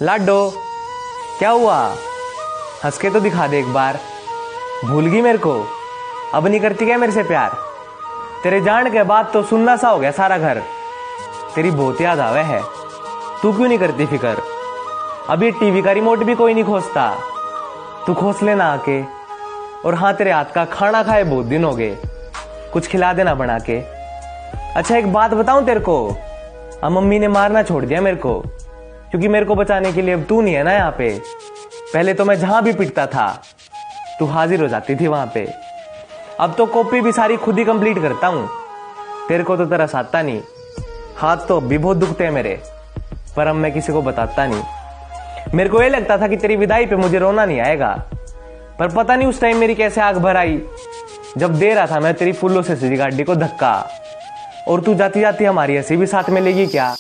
लाडो, क्या हुआ? हंस के तो दिखा दे एक बार। भूल गई मेरे को? अब नहीं करती क्या मेरे से प्यार? तेरे जान के बाद तो सुन्ना सा हो गया सारा घर। तेरी बहुत याद आवे है। तू क्यों नहीं करती फिक्र? अब ये टीवी का रिमोट भी कोई नहीं खोजता, तू खोस लेना आके। और हाँ, तेरे हाथ का खाना खाए बहुत दिन हो गए, कुछ खिला देना बना के। अच्छा एक बात बताऊं तेरे को, अब मम्मी ने मारना छोड़ दिया मेरे को, क्योंकि मेरे को बचाने के लिए अब तू नहीं है ना यहाँ पे। पहले तो मैं जहां भी पिटता था तू हाजिर हो जाती थी वहां पे। अब तो कॉपी भी सारी खुद ही कंप्लीट करता हूं, तेरे को तो तरस आता नहीं। हाथ तो अब भी बहुत दुखते हैं मेरे, पर अब मैं किसी को बताता नहीं। मेरे को ये लगता था कि तेरी विदाई पे मुझे रोना नहीं आएगा, पर पता नहीं उस टाइम मेरी कैसे आग भर आई जब दे रहा था मैं तेरी फूलों से सजी गाड़ी को धक्का। और तू जाती जाती हमारी हंसी भी साथ में लेगी क्या?